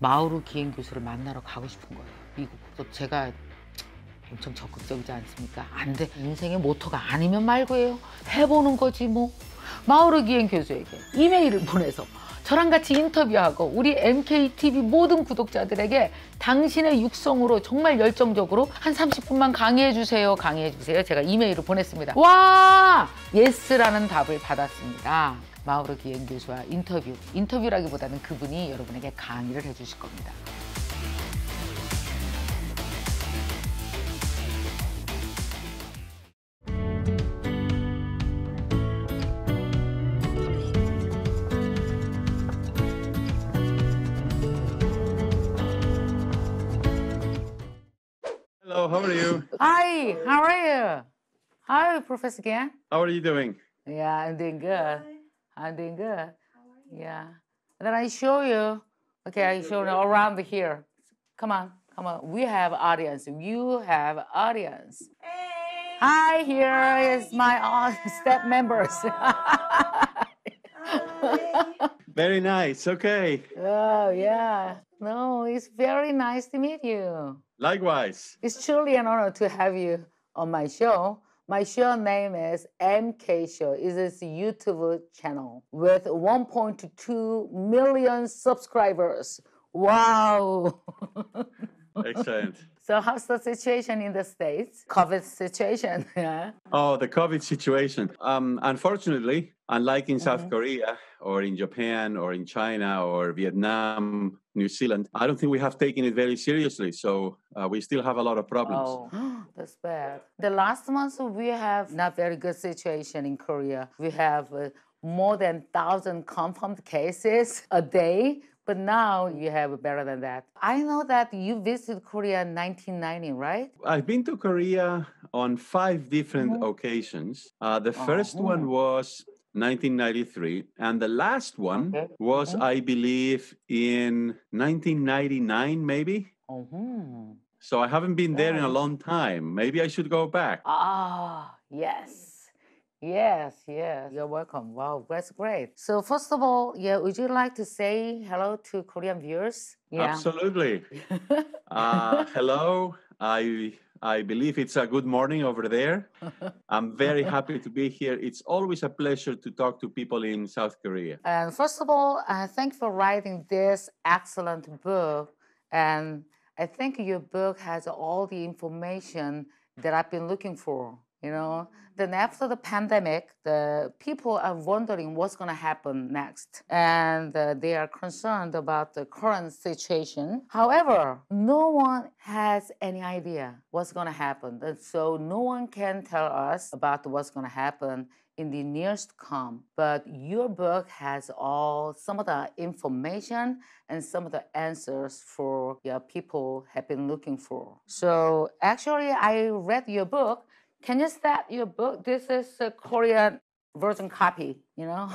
마오루 기행 교수를 만나러 가고 싶은 거예요, 미국. 또 제가 엄청 적극적이지 않습니까? 안 돼. 인생의 모토가 아니면 말고예요. 해보는 거지 뭐. 마오루 기행 교수에게 이메일을 보내서 저랑 같이 인터뷰하고 우리 MKTV 모든 구독자들에게 당신의 육성으로 정말 열정적으로 한 30분만 강의해 주세요. 강의해 주세요. 제가 이메일을 보냈습니다. 와! 예스라는 답을 받았습니다. 마오루 기행 교수와 인터뷰라기보다는 그분이 여러분에게 강의를 해 주실 겁니다. Hello, how are you? Hi, how are you? Hi, Professor Gan. How are you doing? Yeah, I'm doing good. I'm doing good. Yeah. And then I show you. Okay, I show you around here. Come on, come on. We have audience. You have audience. Hey. Hi, here is my step members. Hi. Very nice, okay. Oh, yeah. No, it's very nice to meet you. Likewise. It's truly an honor to have you on my show. My show name is MK Show. It is a YouTube channel with 1.2 million subscribers. Wow. Excellent. So how's the situation in the States? COVID situation, yeah? Oh, the COVID situation. Unfortunately, unlike in South Korea or in Japan or in China or Vietnam, New Zealand, I don't think we have taken it very seriously. So we still have a lot of problems. Oh, that's bad. The last month we have not very good situation in Korea. We have more than 1,000 confirmed cases a day. But now you have better than that. I know that you visited Korea in 1990, right? I've been to Korea on 5 different occasions. The first one was 1993, and the last one was, I believe, in 1999, maybe. So I haven't been there in a long time. Maybe I should go back. Ah, yes. Yes, yes. You're welcome. Wow, that's great. So first of all, yeah, would you like to say hello to Korean viewers? Yeah. Absolutely. Hello. I believe it's a good morning over there. I'm very happy to be here. It's always a pleasure to talk to people in South Korea. And first of all, thank you for writing this excellent book. And I think your book has all the information that I've been looking for. You know, then after the pandemic, the people are wondering what's going to happen next. And they are concerned about the current situation. However, no one has any idea what's going to happen. And so no one can tell us about what's going to happen in the nearest to come. But your book has some of the information and some of the answers for people have been looking for. So actually, I read your book. Can you start your book? This is a Korean version copy, you know?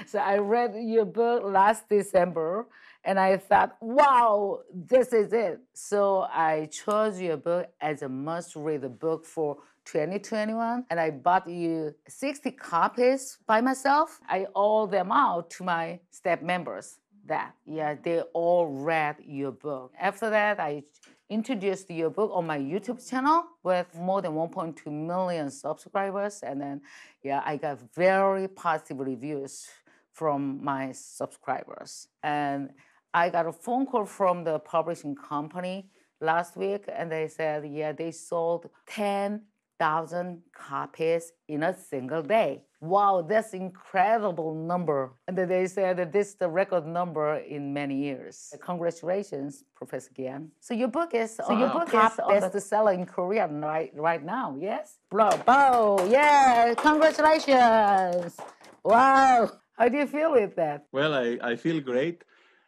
So I read your book last December and I thought, wow, this is it. So I chose your book as a must-read book for 2021 and I bought you 60 copies by myself. I owe them out to my staff members they all read your book. After that, I introduced your book on my YouTube channel with more than 1.2 million subscribers. And then, I got very positive reviews from my subscribers. And I got a phone call from the publishing company last week, and they said, they sold 10,000 copies in a single day. Wow, that's incredible number. And then they said that this is the record number in many years. Congratulations, Professor Gian. So your book is top bestseller in Korea right now, yes? Bravo, yeah, congratulations. Wow, how do you feel with that? Well, I feel great.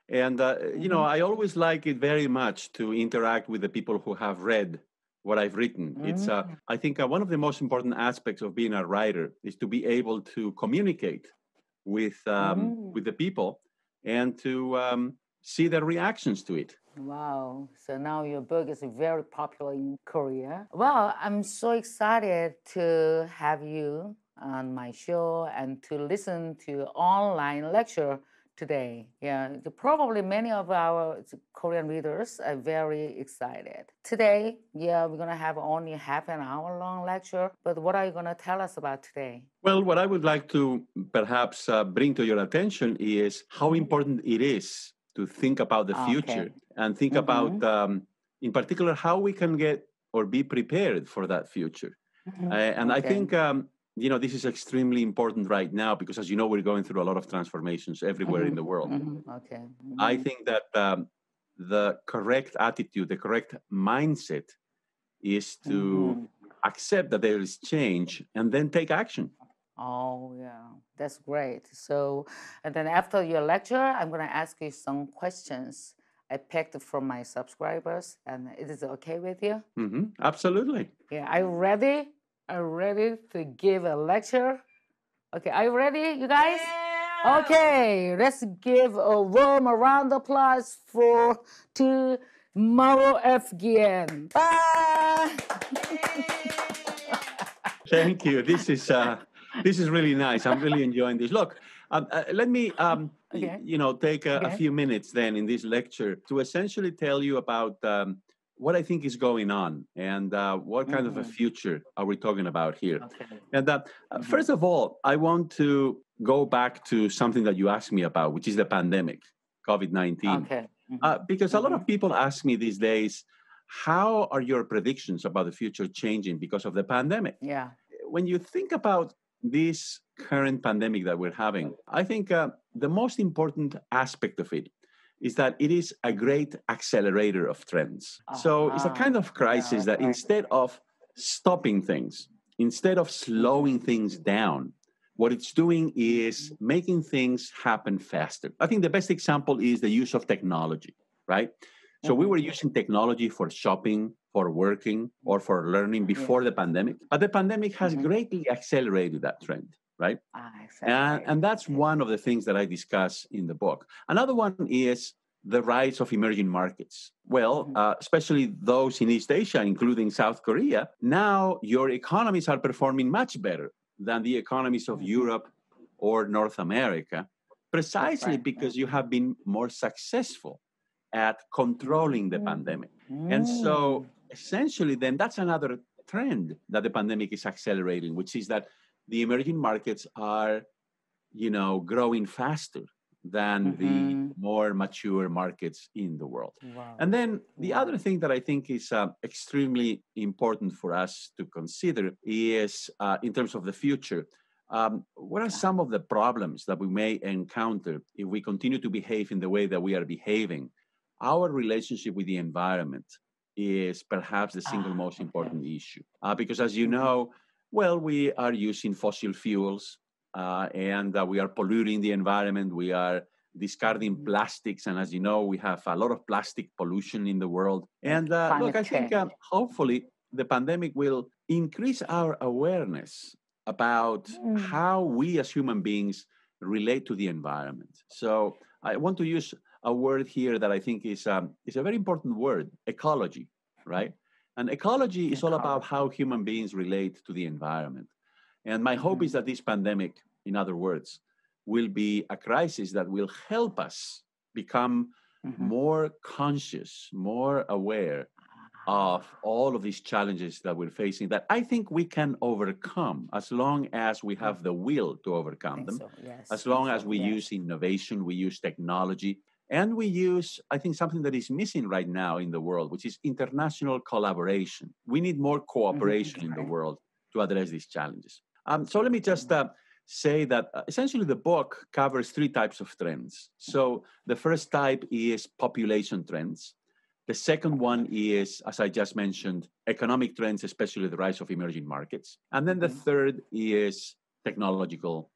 And, you know, I always like it very much to interact with the people who have read what I've written. It's, I think one of the most important aspects of being a writer is to be able to communicate with the people and to see their reactions to it. Wow, so now your book is very popular in Korea. Well, I'm so excited to have you on my show and to listen to online lecture today. Yeah, probably many of our Korean readers are very excited. Today, yeah, we're going to have only half an hour long lecture, but what are you going to tell us about today? Well, what I would like to perhaps bring to your attention is how important it is to think about the future and think about, in particular, how we can get or be prepared for that future. And I think, this is extremely important right now because, as you know, we're going through a lot of transformations everywhere in the world. I think that the correct attitude, the correct mindset is to accept that there is change and then take action. Oh, yeah, that's great. So, and then after your lecture, I'm going to ask you some questions I picked from my subscribers. And is it okay with you? Absolutely. Yeah, are you ready? Are you ready to give a lecture? Okay, are you ready, you guys? Yeah. Okay, let's give a warm round of applause to Mauro F. Guillen. Bye! Thank you. This is really nice. I'm really enjoying this. Look, let me take a few minutes then in this lecture to essentially tell you about what I think is going on and what kind of a future are we talking about here. And first of all, I want to go back to something that you asked me about, which is the pandemic, COVID-19. Because a lot of people ask me these days, how are your predictions about the future changing because of the pandemic? Yeah. When you think about this current pandemic that we're having, I think the most important aspect of it is that it is a great accelerator of trends. So it's a kind of crisis that instead of stopping things, instead of slowing things down, what it's doing is making things happen faster. I think the best example is the use of technology, right? So we were using technology for shopping, for working, or for learning before the pandemic. But the pandemic has greatly accelerated that trend, right? And that's one of the things that I discuss in the book. Another one is the rise of emerging markets. Well, especially those in East Asia, including South Korea, now your economies are performing much better than the economies of Europe or North America, precisely because you have been more successful at controlling the pandemic. And so essentially then that's another trend that the pandemic is accelerating, which is that the emerging markets are, growing faster than the more mature markets in the world. And then the other thing that I think is extremely important for us to consider is, in terms of the future, what are some of the problems that we may encounter if we continue to behave in the way that we are behaving? Our relationship with the environment is perhaps the single most important issue. Because as you know, we are using fossil fuels and we are polluting the environment. We are discarding plastics. And as you know, we have a lot of plastic pollution in the world. And I think hopefully the pandemic will increase our awareness about how we as human beings relate to the environment. So I want to use a word here that I think is a very important word, ecology, right? And ecology is all about how human beings relate to the environment. And my hope is that this pandemic, in other words, will be a crisis that will help us become more conscious, more aware of all of these challenges that we're facing that I think we can overcome as long as we have the will to overcome them, as long as we use innovation, we use technology, and we use, I think, something that is missing right now in the world, which is international collaboration. We need more cooperation in the world to address these challenges. So let me just say that essentially the book covers three types of trends. So the first type is population trends. The second one is, as I just mentioned, economic trends, especially the rise of emerging markets. And then the third is technological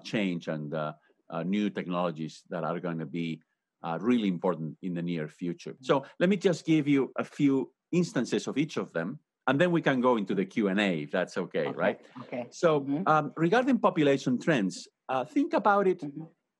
change and new technologies that are going to be really important in the near future. So let me just give you a few instances of each of them, and then we can go into the Q&A, if that's okay, right? Okay. So regarding population trends, think about it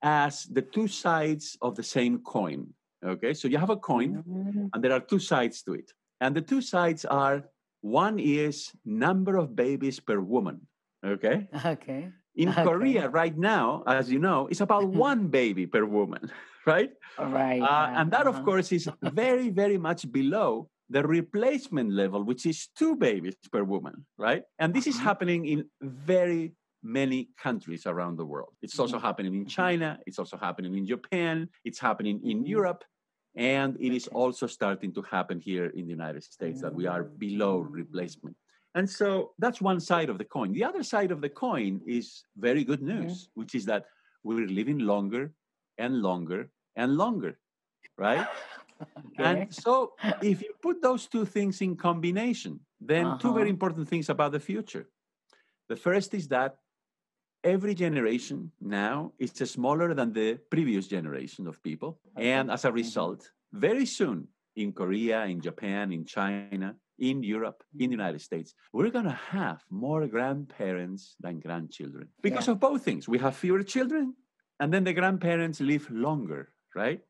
as the two sides of the same coin. Okay, so you have a coin and there are two sides to it. And the two sides are, one is number of babies per woman. Okay. Okay. In Okay. Korea right now, as you know, it's about one baby per woman, right? Right. And that, of course, is very, very much below the replacement level, which is two babies per woman, right? And this is happening in very many countries around the world. It's also happening in China. It's also happening in Japan. It's happening in Europe. And it is also starting to happen here in the United States that we are below replacement. And so that's one side of the coin. The other side of the coin is very good news, which is that we're living longer and longer and longer, right? Okay. And so if you put those two things in combination, then two very important things about the future. The first is that every generation now is smaller than the previous generation of people. And as a result, very soon in Korea, in Japan, in China, in Europe, in the United States, we're going to have more grandparents than grandchildren because of both things. We have fewer children, and then the grandparents live longer, right?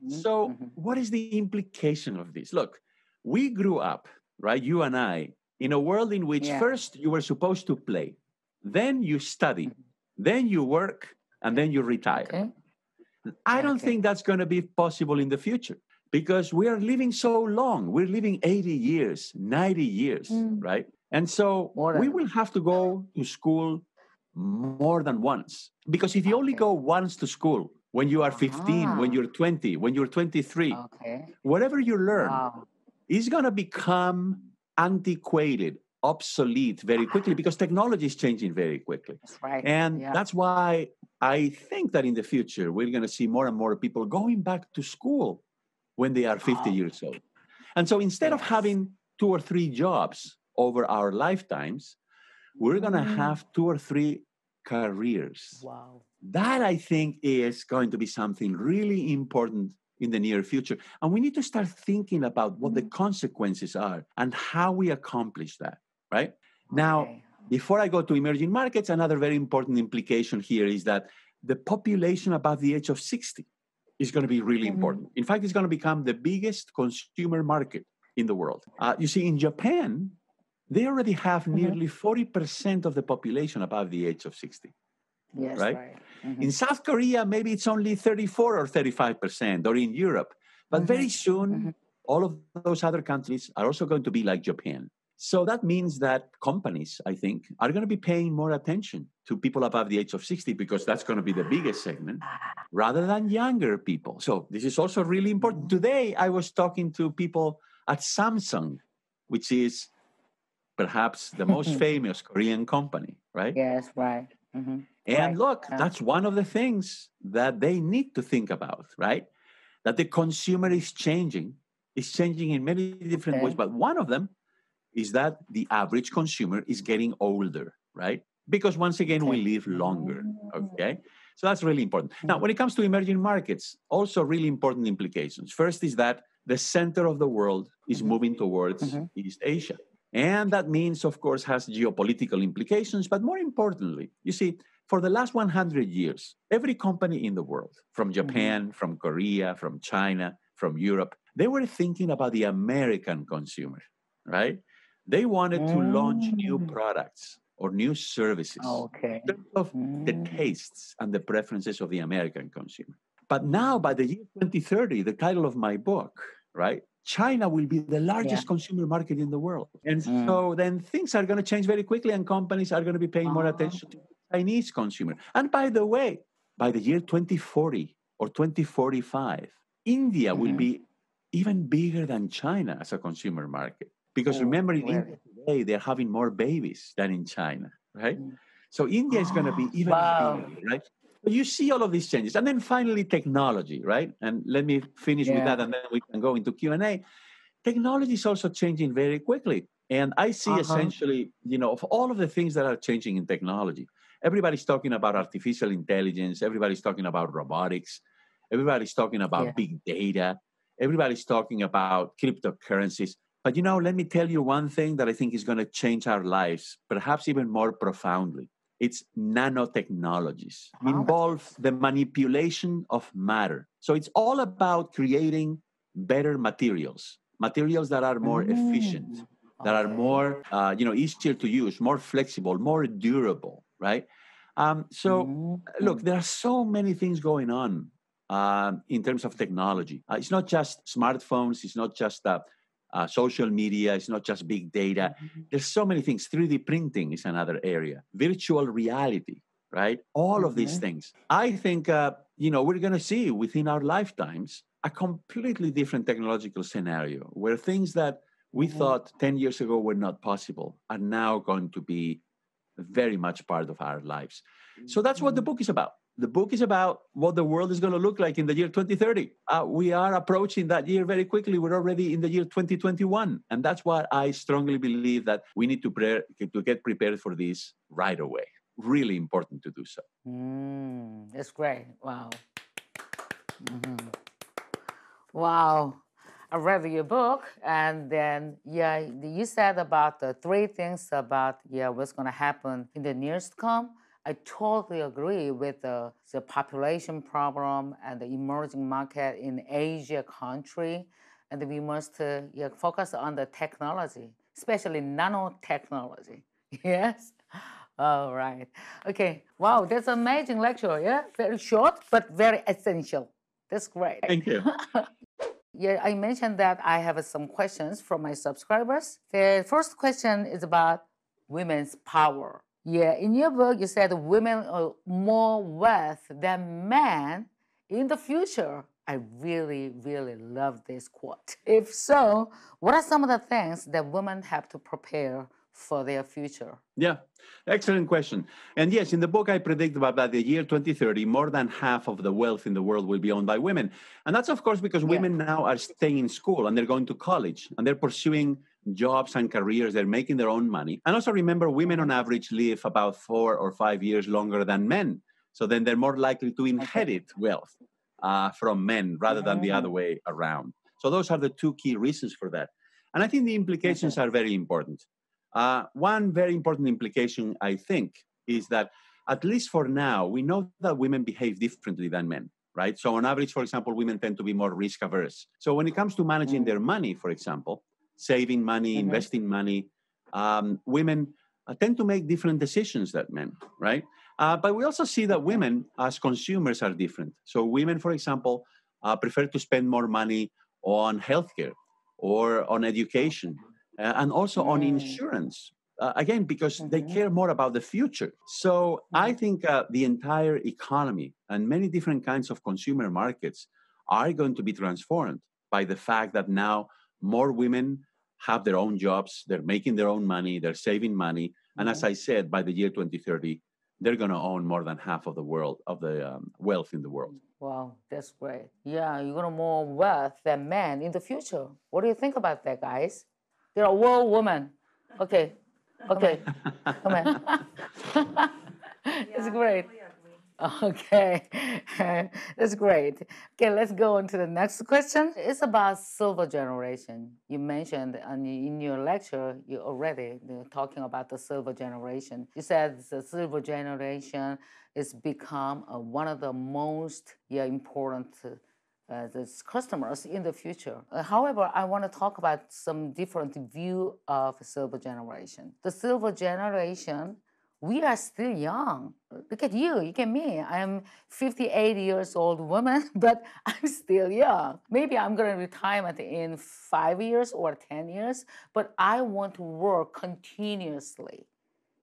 So, what is the implication of this? Look, we grew up, right, you and I, in a world in which first you were supposed to play, then you study, then you work, and then you retire. Okay. I don't think that's going to be possible in the future because we are living so long. We're living 80 years, 90 years, right? And so we will have to go to school more than once. Because if you only go once to school, when you are 15, when you're 20, when you're 23, whatever you learn is going to become antiquated, obsolete very quickly because technology is changing very quickly. That's right. And that's why I think that in the future, we're going to see more and more people going back to school when they are 50 years old. And so instead of having 2 or 3 jobs over our lifetimes, we're going to have 2 or 3 careers. Wow. That, I think, is going to be something really important in the near future. And we need to start thinking about what the consequences are and how we accomplish that, right? Now, before I go to emerging markets, another very important implication here is that the population above the age of 60 is going to be really important. In fact, it's going to become the biggest consumer market in the world. You see, in Japan, they already have nearly 40% of the population above the age of 60. Yes, right? In South Korea, maybe it's only 34 or 35%, or in Europe. But very soon, all of those other countries are also going to be like Japan. So that means that companies, I think, are going to be paying more attention to people above the age of 60 because that's going to be the biggest segment rather than younger people. So this is also really important. Today, I was talking to people at Samsung, which is perhaps the most famous Korean company, right? Yes, right. And look, that's one of the things that they need to think about, right? That the consumer is changing in many different ways. But one of them is that the average consumer is getting older, right? Because once again, we live longer, okay? So that's really important. Now, when it comes to emerging markets, also really important implications. First is that the center of the world is moving towards East Asia. And that means, of course, has geopolitical implications. But more importantly, you see, for the last 100 years, every company in the world, from Japan, from Korea, from China, from Europe, they were thinking about the American consumer, right? They wanted to launch new products or new services in terms of the tastes and the preferences of the American consumer. But now, by the year 2030, the title of my book, right? China will be the largest consumer market in the world. And so then things are going to change very quickly and companies are going to be paying more attention to the Chinese consumer. And by the way, by the year 2040 or 2045, India will be even bigger than China as a consumer market. Because remember, in India today, they're having more babies than in China, right? So India is going to be even bigger, right? So you see all of these changes. And then finally, technology, right? And let me finish with that, and then we can go into Q&A. Technology is also changing very quickly. And I see essentially, of all of the things that are changing in technology, everybody's talking about artificial intelligence. Everybody's talking about robotics. Everybody's talking about big data. Everybody's talking about cryptocurrencies. But, let me tell you one thing that I think is going to change our lives, perhaps even more profoundly. It's nanotechnologies. Involve the manipulation of matter. So it's all about creating better materials that are more efficient, that are more, easier to use, more flexible, more durable, right? Look, there are so many things going on in terms of technology. It's not just smartphones. It's not just social media. It's not just big data. There's so many things. 3D printing is another area. Virtual reality, right? All of these things. I think, we're going to see within our lifetimes a completely different technological scenario where things that we thought 10 years ago were not possible are now going to be very much part of our lives. So that's what the book is about. The book is about what the world is going to look like in the year 2030. We are approaching that year very quickly. We're already in the year 2021. And that's why I strongly believe that we need to get prepared for this right away. Really important to do so. That's great. Wow. Wow. I read your book, and then, you said about the 3 things about, what's going to happen in the years to come. I totally agree with the population problem and the emerging market in Asia country. And we must focus on the technology, especially nanotechnology. Yes? All right. Okay. Wow, that's an amazing lecture. Yeah, very short, but very essential. That's great. Thank you. I mentioned that I have some questions from my subscribers. The first question is about women's power. In your book, you said women are more wealth than men in the future. I really, really love this quote. If so, what are some of the things that women have to prepare for their future? Yeah, excellent question. And yes, in the book, I predict about by the year 2030, more than half of the wealth in the world will be owned by women. And that's, of course, because women now are staying in school and they're going to college and they're pursuing jobs and careers. They're making their own money. And also remember, women on average live about 4 or 5 years longer than men. So then they're more likely to inherit wealth from men rather than the other way around. So those are the 2 key reasons for that. And I think the implications are very important. One very important implication, I think, is that at least for now, we know that women behave differently than men, right? So on average, for example, women tend to be more risk averse. So when it comes to managing their money, for example, saving money, investing money, women tend to make different decisions than men, right? But we also see that women as consumers are different. So women, for example, prefer to spend more money on healthcare or on education. And also on insurance, again, because they care more about the future. So I think the entire economy and many different kinds of consumer markets are going to be transformed by the fact that now more women have their own jobs, they're making their own money, they're saving money. And as I said, by the year 2030, they're going to own more than half of the world, of the wealth in the world. Wow, that's great. Yeah, you're going to more wealth than men in the future. What do you think about that, guys? They're a world woman. Okay. Come on. It's great. Okay. That's great. Okay, let's go on to the next question. It's about silver generation. You mentioned in your lecture, you already talking about the silver generation. You said the silver generation is become one of the most important customers in the future. However, I want to talk about some different view of silver generation. The silver generation, we are still young. Look at you, look at me. I'm 58 years old woman, but I'm still young. Maybe I'm going to retire in 5 years or 10 years, but I want to work continuously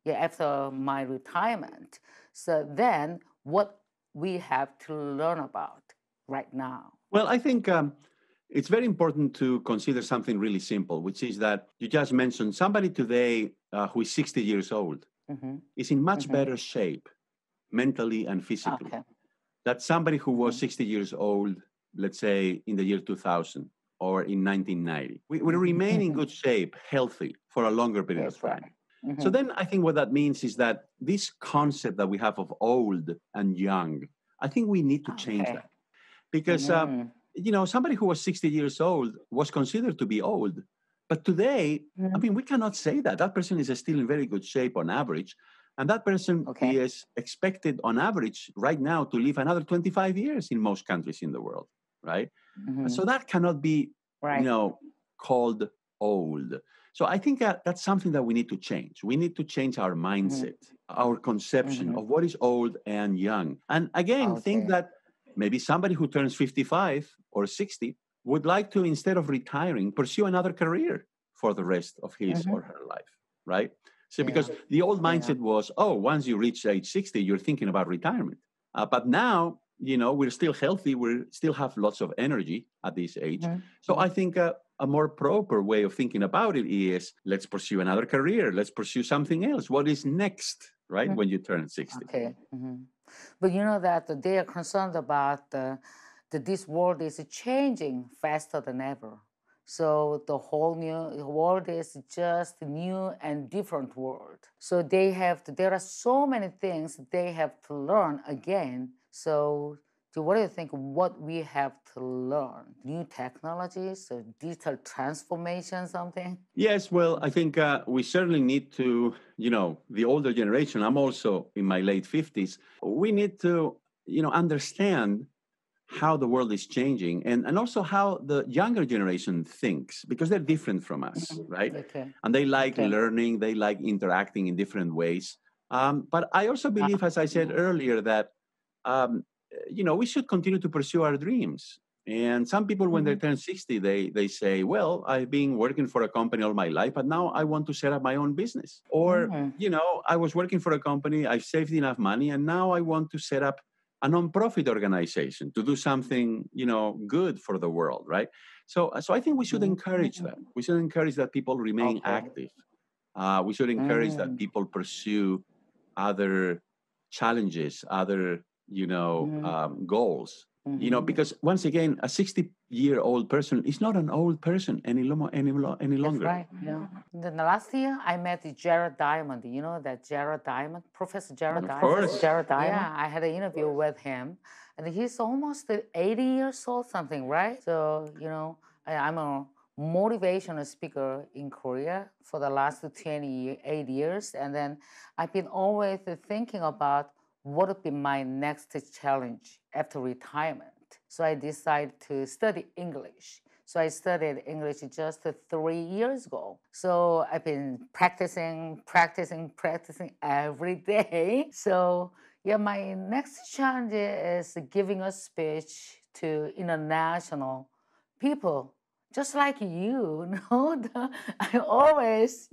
after my retirement. So then what we have to learn about right now? Well, I think it's very important to consider something really simple, which is that you just mentioned somebody today who is 60 years old is in much better shape mentally and physically than somebody who was 60 years old, let's say in the year 2000 or in 1990. We remain in good shape, healthy for a longer period of time. So then I think what that means is that this concept that we have of old and young, I think we need to change that. Because, somebody who was 60 years old was considered to be old. But today, I mean, we cannot say that. That person is still in very good shape on average. And that person is expected on average right now to live another 25 years in most countries in the world, right? So that cannot be, called old. So I think that's something that we need to change. We need to change our mindset, our conception of what is old and young. And again, think Okay. that maybe somebody who turns 55 or 60 would like to, instead of retiring, pursue another career for the rest of his or her life, right? So, Yeah. because the old Yeah. mindset was, oh, once you reach age 60, you're thinking about retirement. But now, we're still healthy. We still have lots of energy at this age. So I think a more proper way of thinking about it is, let's pursue another career. Let's pursue something else. What is next, right? When you turn 60. Okay. But you know that they are concerned about that this world is changing faster than ever. So the whole new world is just a new and different world. So there are so many things they have to learn again. So what do you think what we have to learn? New technologies, so digital transformation, something? Yes, well, I think we certainly need to, the older generation, I'm also in my late 50s, we need to, understand how the world is changing and also how the younger generation thinks, because they're different from us, right? Okay. And they like Okay. learning, they like interacting in different ways. But I also believe, as I said earlier, that we should continue to pursue our dreams. And some people, when they turn 60, they say, well, I've been working for a company all my life, but now I want to set up my own business. Or, I was working for a company, I've saved enough money, and now I want to set up a nonprofit organization to do something, good for the world, right? So I think we should encourage that. We should encourage that people remain active. We should encourage that people pursue other challenges, other, goals. Because once again, a 60-year-old person is not an old person any longer. That's right. Yeah. Then the last year, I met Jared Diamond. You know that Jared Diamond, Professor Jared Of Diamond. course. Jared Diamond. Yeah, I had an interview with him, and he's almost 80 years old, something, right? So I'm a motivational speaker in Korea for the last 28 years, and then I've been always thinking about what would be my next challenge after retirement. So I decided to study English. So I studied English just 3 years ago. So I've been practicing every day. So yeah, my next challenge is giving a speech to international people, just like you. I always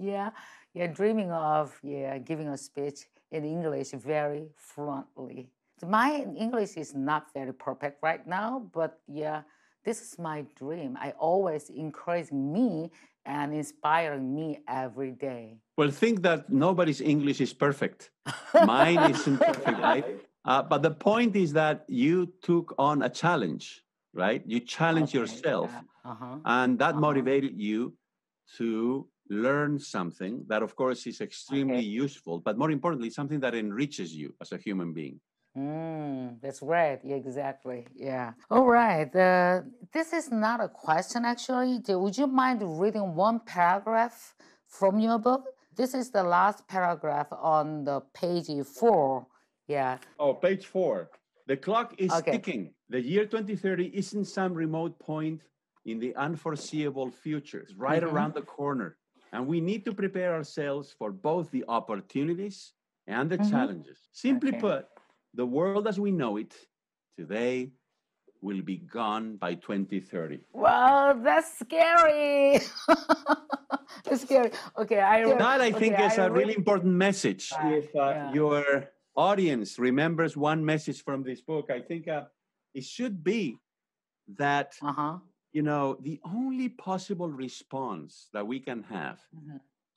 dreaming of giving a speech in English very fluently. So my English is not very perfect right now, but this is my dream. I always encourage me and inspiring me every day. Well, think that nobody's English is perfect. Mine isn't perfect, right? But the point is that you took on a challenge, right? You challenged yourself, and that motivated you to learn something that, of course, is extremely useful, but more importantly, something that enriches you as a human being. That's right. Yeah, exactly. Yeah. All right. This is not a question, actually. Would you mind reading one paragraph from your book? This is the last paragraph on the page 4. Yeah. Oh, page 4. The clock is ticking. The year 2030 isn't some remote point in the unforeseeable future. It's right around the corner. And we need to prepare ourselves for both the opportunities and the challenges. Simply put, the world as we know it today will be gone by 2030. Wow, that's scary. That's scary. Okay, I think is a really important message. If your audience remembers one message from this book, I think it should be that the only possible response that we can have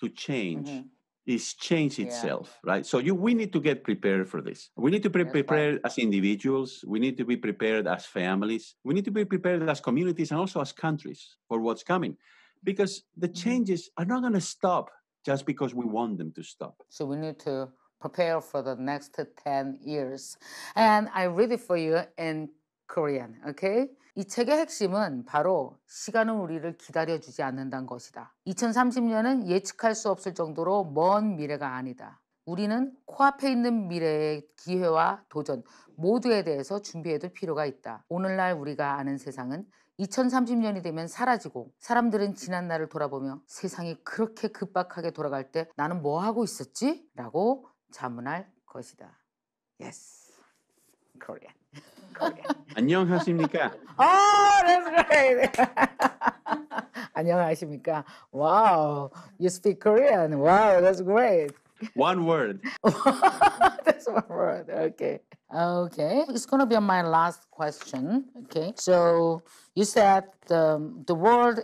to change is change itself, right? So we need to get prepared for this. We need to be prepared as individuals. We need to be prepared as families. We need to be prepared as communities and also as countries for what's coming, because the changes are not going to stop just because we want them to stop. So we need to prepare for the next 10 years. And I read it for you in Korean, okay? 이 책의 핵심은 바로 시간은 우리를 기다려주지 않는다는 것이다. 2030년은 예측할 수 없을 정도로 먼 미래가 아니다. 우리는 코앞에 있는 미래의 기회와 도전 모두에 대해서 준비해둘 필요가 있다. 오늘날 우리가 아는 세상은 2030년이 되면 사라지고 사람들은 지난 날을 돌아보며 세상이 그렇게 급박하게 돌아갈 때 나는 뭐 하고 있었지? 라고 자문할 것이다. Yes. Korean. Korean. 안녕하십니까? Oh, that's great. 안녕하십니까? Wow, you speak Korean. Wow, that's great. One word. That's one word. Okay. Okay. It's going to be my last question. Okay. So you said the world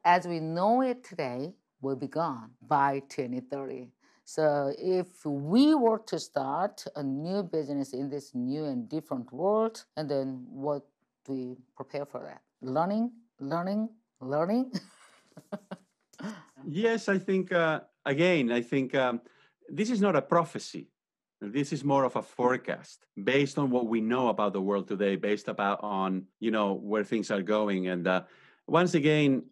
as we know it today will be gone by 2030. So if we were to start a new business in this new and different world, and then what do we prepare for that? Learning, learning, learning. Yes, I think, again, I think this is not a prophecy. This is more of a forecast based on what we know about the world today, based on, where things are going. And once again,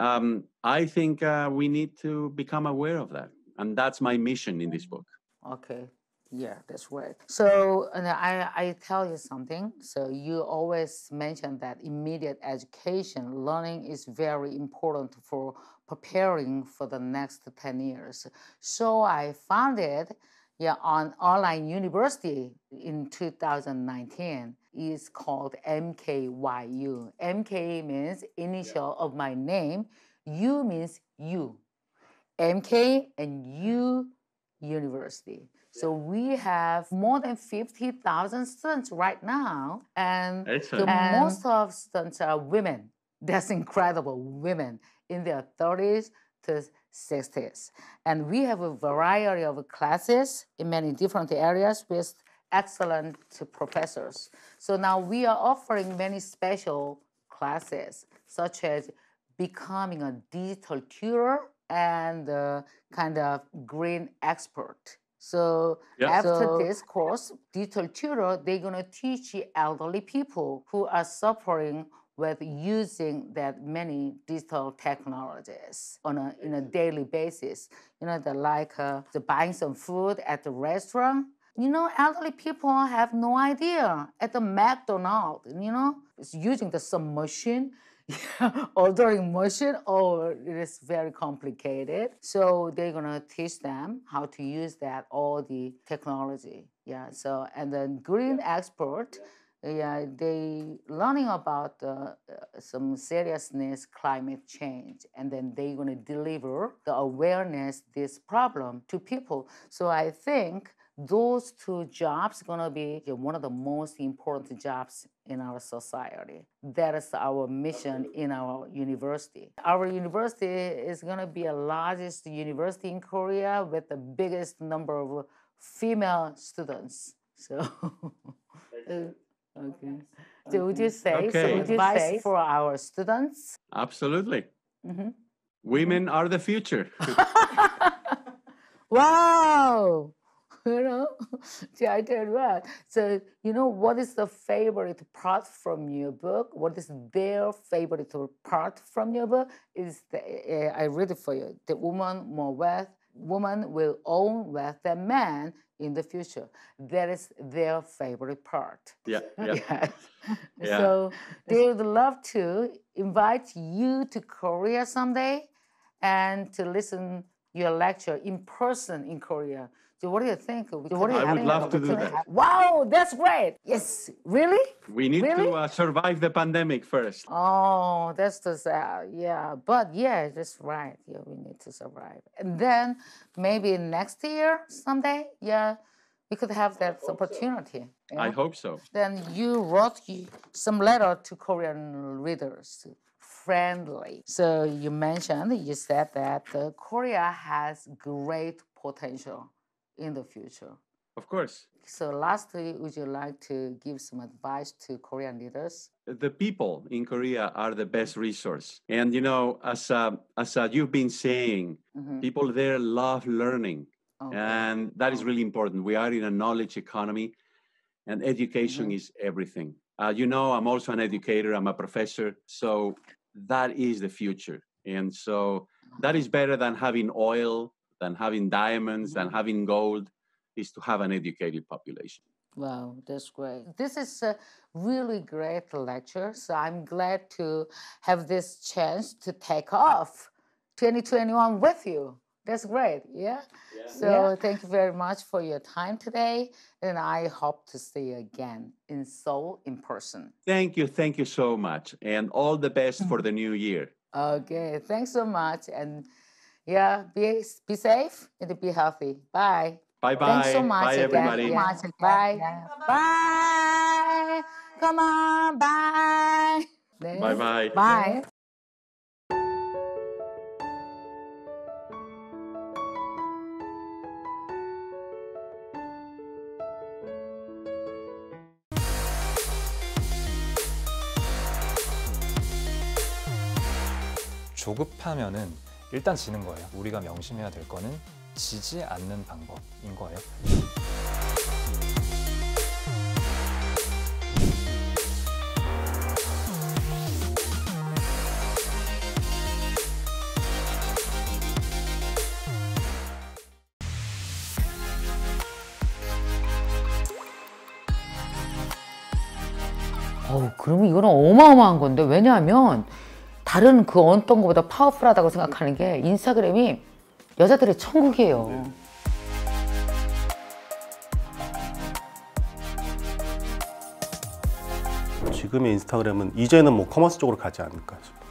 I think we need to become aware of that. And that's my mission in this book. Okay. Yeah, that's right. So, and I tell you something. So, you always mention that immediate education, learning is very important for preparing for the next 10 years. So, I found it on online university in 2019. It's called MKYU. MK means initial of my name. U means you. MK and U University. So we have more than 50,000 students right now, and most of students are women. That's incredible, women in their 30s to 60s. And we have a variety of classes in many different areas with excellent professors. So now we are offering many special classes, such as becoming a digital tutor and kind of green expert. So after this course, digital tutor, they're going to teach elderly people who are suffering with using that many digital technologies in a daily basis. The buying some food at the restaurant. Elderly people have no idea at the McDonald's, it's using some machine. Ordering machine, it is very complicated. So they're gonna teach them how to use all the technology. So and then green expert, they learning about some seriousness climate change, and then they're gonna deliver the awareness this problem to people. So I think those two jobs gonna be one of the most important jobs in our society. That is our mission in our university. Our university is gonna be the largest university in Korea with the biggest number of female students. So, okay. So would you say some advice for our students? Absolutely. Mm-hmm. Women are the future. Wow. I tell you what. So, what is the favorite part from your book? What is their favorite part from your book? I read it for you. The woman will own wealth than man in the future. That is their favorite part. Yeah. Yes. Yeah. So they would love to invite you to Korea someday and to listen your lecture in person in Korea. So what do you think? I would love to do that. Wow, that's great. Yes, really? We need to survive the pandemic first. Oh, that's the sad. Yeah, but that's right. Yeah, we need to survive. And then maybe next year, someday, we could have that opportunity. I hope so. Then you wrote some letter to Korean readers. Friendly. So you said that Korea has great potential in the future. Of course. So lastly, would you like to give some advice to Korean leaders? The people in Korea are the best resource. And, as you've been saying, people there love learning. Okay. And that is really important. We are in a knowledge economy, and education is everything. I'm also an educator. I'm a professor. So that is the future. And so that is better than having oil, than having diamonds, than having gold, is to have an educated population. Wow, that's great. This is a really great lecture. So I'm glad to have this chance to take off 2021 with you. That's great. Yeah. So thank you very much for your time today. And I hope to see you again in Seoul in person. Thank you so much. And all the best for the new year. Okay. Thanks so much. And yeah, be safe and be healthy. Bye. Bye-bye. Thanks so much Bye, again. everybody. Yeah. Bye. Yeah. Bye. Come on. Bye. Bye-bye. Bye. 조급하면은 일단 지는 거예요. 우리가 명심해야 될 거는 지지 않는 방법인 거예요. 그러면 이거는 어마어마한 건데, 왜냐하면 다른 그 어떤 것보다 파워풀하다고 생각하는 게 인스타그램이 여자들의 천국이에요. 지금의 인스타그램은 이제는 뭐 커머스 쪽으로 가지 않을까 싶어요.